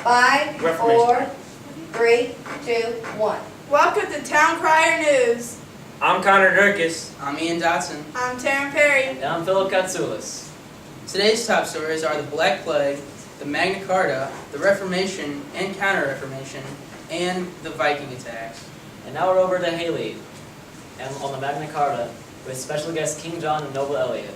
5, 4, 3, 2, 1. Welcome to Town Crier News. I'm Connor Durkis. I'm Ian Dotson. I'm Taryn Perry. And I'm Philip Katsoulis. Today's top stories are the Black Plague, the Magna Carta, the Reformation and Counter-Reformation, and the Viking attacks. And now we're over to Haley and on the Magna Carta with special guest King John and Noble Elliott.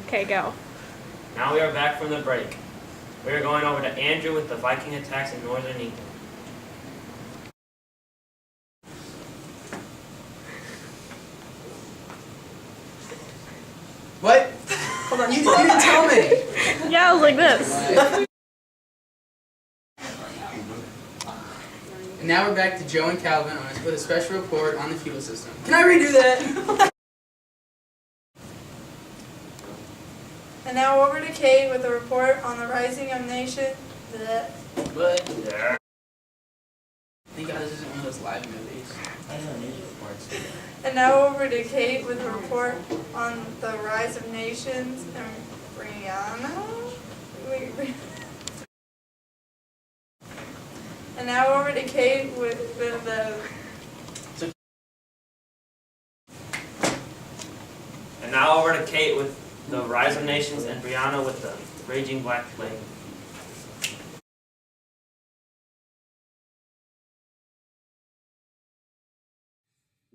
Okay, go. Now we are back from the break. We are going over to Andrew with the Viking attacks in northern England. What? Hold on, you didn't tell me. Yeah, I was like this. And now we're back to Joe and Calvin with a special report on the feudal system. Can I redo that? And now over to Kate with a report on the rising of nations. But There. thank God this isn't one of those live movies. And now over to Kate with a report on the rise of nations and Brianna. Wait. And now over to Kate with the. And now over to Kate with the Rise of Nations and Brianna with the Raging Black Plague.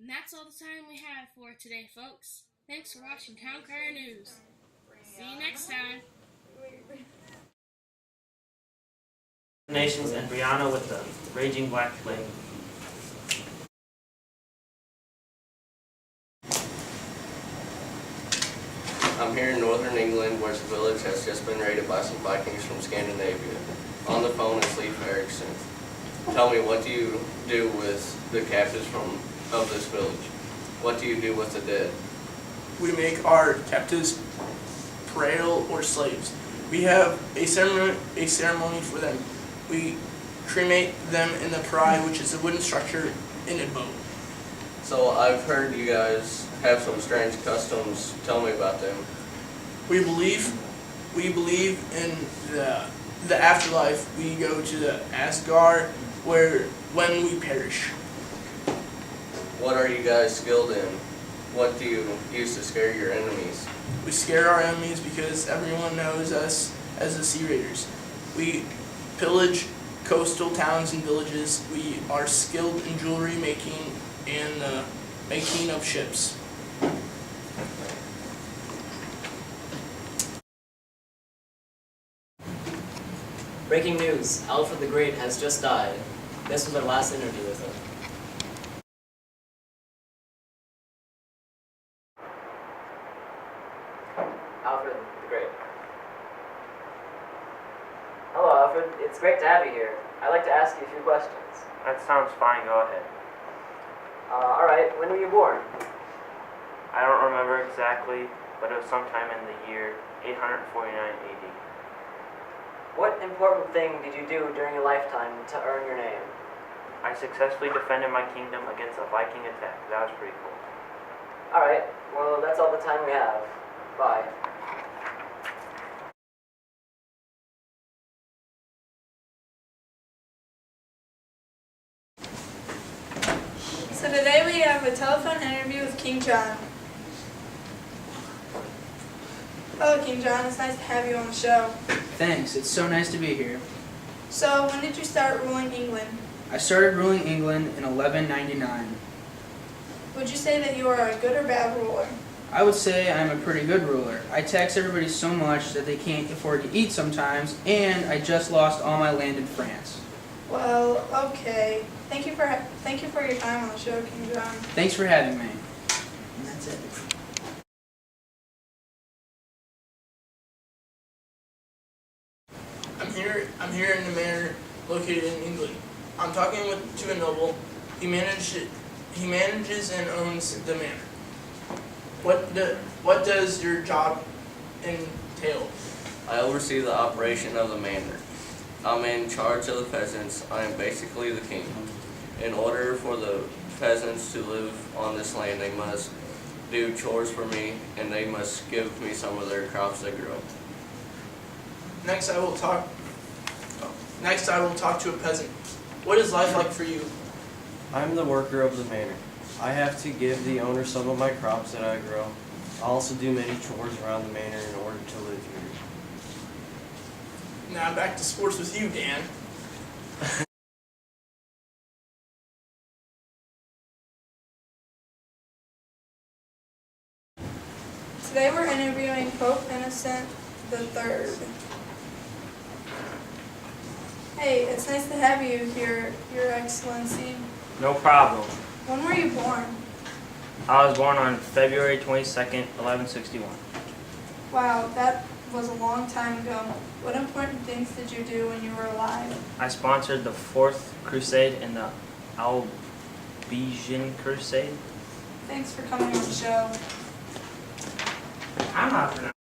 And that's all the time we have for today, folks. Thanks for watching Town Crier News. See you next time. Nations and Brianna with the Raging Black Plague. I'm here in northern England where the village has just been raided by some Vikings from Scandinavia. On the phone is Leif Erikson. Tell me, what do you do with the captives of this village? What do you do with the dead? We make our captives praetor or slaves. We have a ceremony for them. We cremate them in the pry, which is a wooden structure in a boat. So I've heard you guys have some strange customs. Tell me about them. We believe in the afterlife. We go to the Asgard, where when we perish. What are you guys skilled in? What do you use to scare your enemies? We scare our enemies because everyone knows us as the Sea Raiders. We pillage coastal towns and villages. We are skilled in jewelry making and making of ships. Breaking news, Alfred the Great has just died. This was our last interview with him. Alfred the Great. Hello Alfred, it's great to have you here. I'd like to ask you a few questions. That sounds fine, go ahead. Alright, when were you born? I don't remember exactly, but it was sometime in the year 849 AD. What important thing did you do during your lifetime to earn your name? I successfully defended my kingdom against a Viking attack. That was pretty cool. Alright, well that's all the time we have. Bye. So today we have a telephone interview with King John. Hello, King John. It's nice to have you on the show. Thanks, it's so nice to be here. So, when did you start ruling England? I started ruling England in 1199. Would you say that you are a good or bad ruler? I would say I'm a pretty good ruler. I tax everybody so much that they can't afford to eat sometimes, and I just lost all my land in France. Well, okay. Thank you for your time on the show, King John. Thanks for having me. And that's it. I'm here in the manor located in England. I'm talking to a noble. He manages and owns the manor. What does your job entail? I oversee the operation of the manor. I'm in charge of the peasants. I am basically the king. In order for the peasants to live on this land, they must do chores for me, and they must give me some of their crops they grow. Next, I will talk to a peasant. What is life like for you? I'm the worker of the manor. I have to give the owner some of my crops that I grow. I also do many chores around the manor in order to live here. Now back to sports with you, Dan. Today we're interviewing Pope Innocent III. Hey, it's nice to have you here, Your Excellency. No problem. When were you born? I was born on February 22nd, 1161. Wow, that was a long time ago. What important things did you do when you were alive? I sponsored the Fourth Crusade and the Albigensian Crusade. Thanks for coming on the show. I'm not gonna.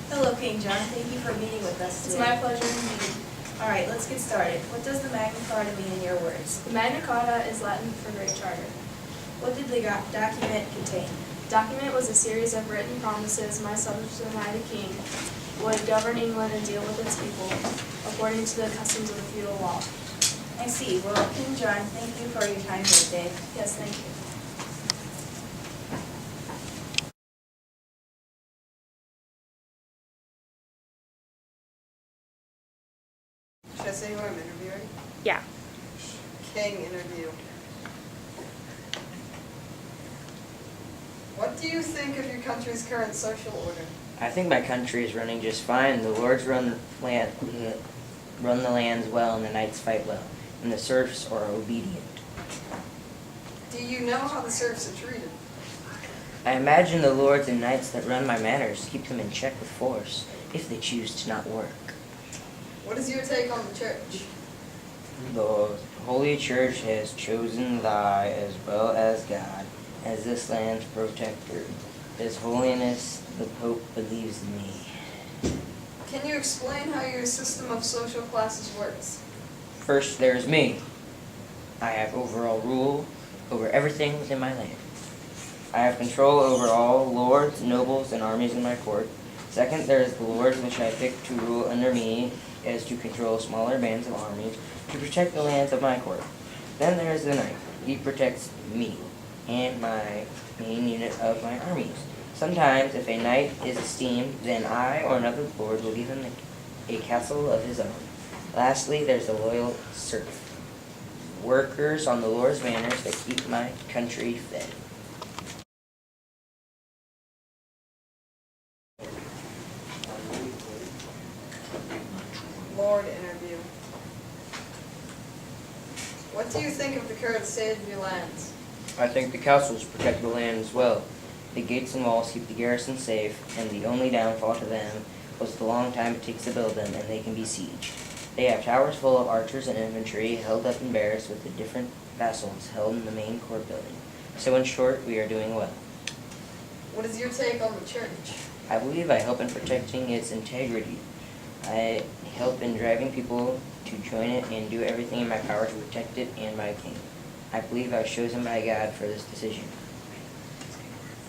Hello, King John. Thank you for meeting with us It's today. my pleasure indeed. All right, let's get started. What does the Magna Carta mean in your words? The Magna Carta is Latin for Great Charter. What did the document contain? The document was a series of written promises my subjects and I, the king, would govern England and deal with its people according to the customs of the feudal law. I see. Well, King John, thank you for your time here today. Yes, thank you. Should I say who I'm interviewing? Yeah. King interview. What do you think of your country's current social order? I think my country is running just fine. The lords run the lands well, and the knights fight well, and the serfs are obedient. Do you know how the serfs are treated? I imagine the lords and knights that run my manors keep them in check with force, if they choose to not work. What is your take on the church? The Holy Church has chosen thy as well as God as this land's protector. His Holiness the Pope believes in me. Can you explain how your system of social classes works? First, there's me. I have overall rule over everything within my land. I have control over all lords, nobles, and armies in my court. Second, there is the lords which I pick to rule under me as to control smaller bands of armies to protect the lands of my court. Then there is the knight. He protects me and my main unit of my armies. Sometimes, if a knight is esteemed, then I or another lord will give him a castle of his own. Lastly, there's the loyal serf. Workers on the lord's manors that keep my country fed. Lord interview. What do you think of the current state of your lands? I think the castles protect the land as well. The gates and walls keep the garrison safe, and the only downfall to them was the long time it takes to build them, and they can be sieged. They have towers full of archers and infantry held up in barracks with the different vassals held in the main court building. So in short, we are doing well. What is your take on the church? I believe I help in protecting its integrity. I help in driving people to join it and do everything in my power to protect it and my king. I believe I was chosen by God for this decision.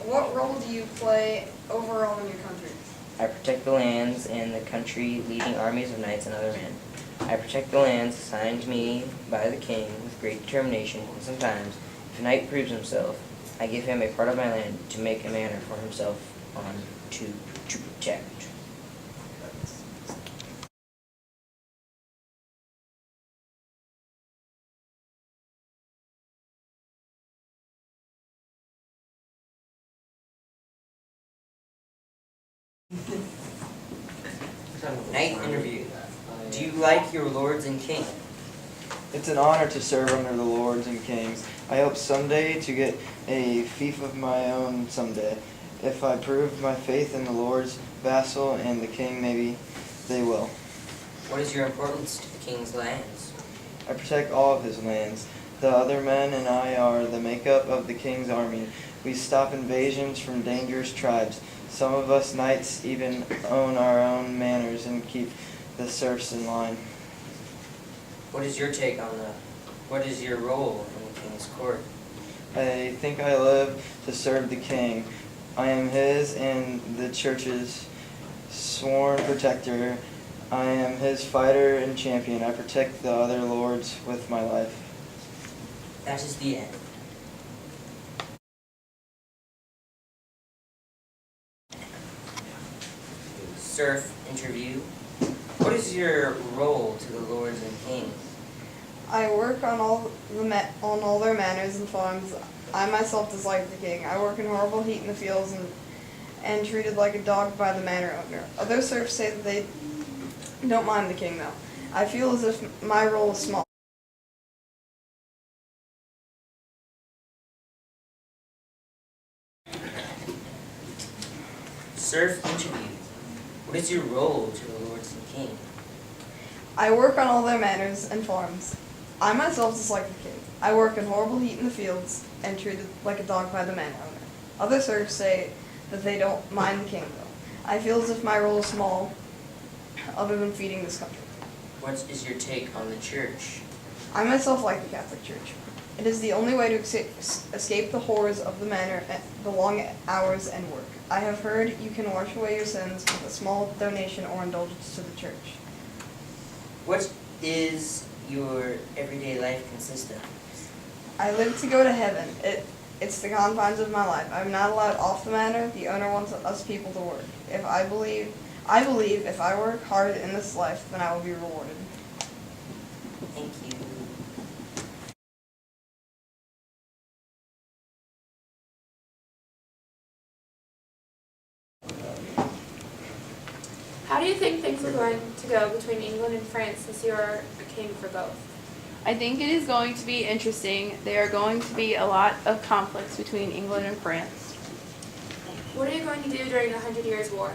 What role do you play overall in your country? I protect the lands and the country, leading armies of knights and other men. I protect the lands assigned to me by the king with great determination, and sometimes, if a knight proves himself, I give him a part of my land to make a manor for himself on to protect. Knight interview. Do you like your lords and king? It's an honor to serve under the lords and kings. I hope someday to get a fief of my own someday. If I prove my faith in the lord's vassal and the king, maybe they will. What is your importance to the king's lands? I protect all of his lands. The other men and I are the makeup of the king's army. We stop invasions from dangerous tribes. Some of us knights even own our own manors and keep the serfs in line. What is your take on what is your role in the king's court? I think I live to serve the king. I am his and the church's sworn protector. I am his fighter and champion. I protect the other lords with my life. That is the end. Serf interview. What is your role to the lords and kings? I work on all their manors and farms. I myself dislike the king. I work in horrible heat in the fields and treated like a dog by the manor owner. Other serfs say that they don't mind the king though. I feel as if my role is small. Serf interview. What is your role to the lords and king? I work on all their manors and farms. I myself dislike the king. I work in horrible heat in the fields and treated like a dog by the manor owner. Other serfs say that they don't mind the king though. I feel as if my role is small, other than feeding this country. What is your take on the church? I myself like the Catholic Church. It is the only way to escape the horrors of the manor, the long hours and work. I have heard you can wash away your sins with a small donation or indulgence to the church. What is your everyday life consist of? I live to go to heaven. It's the confines of my life. I'm not allowed off the manor. The owner wants us people to work. I believe if I work hard in this life, then I will be rewarded. Thank you. How do you think things are going to go between England and France since you are a king for both? I think it is going to be interesting. There are going to be a lot of conflicts between England and France. What are you going to do during the 100 Years' War?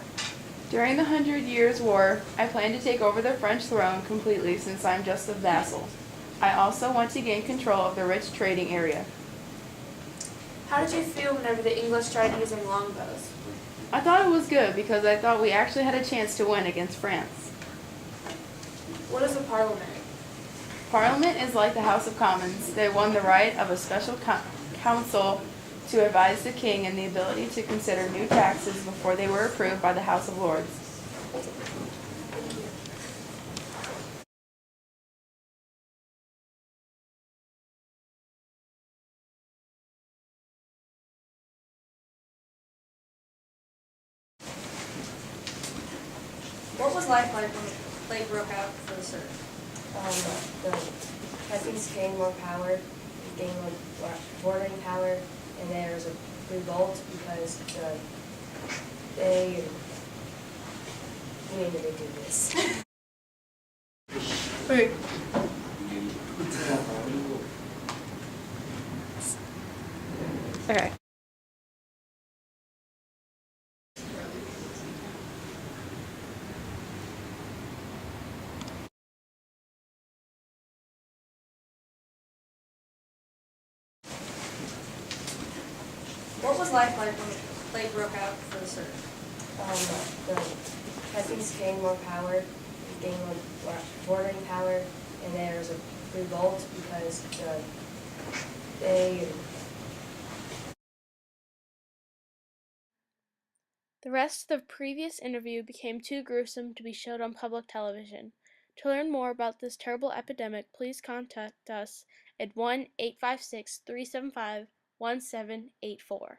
During the 100 Years' War, I plan to take over the French throne completely since I'm just a vassal. I also want to gain control of the rich trading area. How did you feel whenever the English tried using longbows? I thought it was good because I thought we actually had a chance to win against France. What is a parliament? Parliament is like the House of Commons. They won the right of a special council to advise the king and the ability to consider new taxes before they were approved by the House of Lords. What was life like when the plague broke out for the serfs? The peasants gained more power, gained more bordering power, and there was a revolt because they needed to do this. Wait. Okay. What was life like when the plague broke out for the serfs? The peasants gained more power, gained more bordering power, and there was a revolt because they. The rest of the previous interview became too gruesome to be showed on public television. To learn more about this terrible epidemic, please contact us at 1-856-375-1784.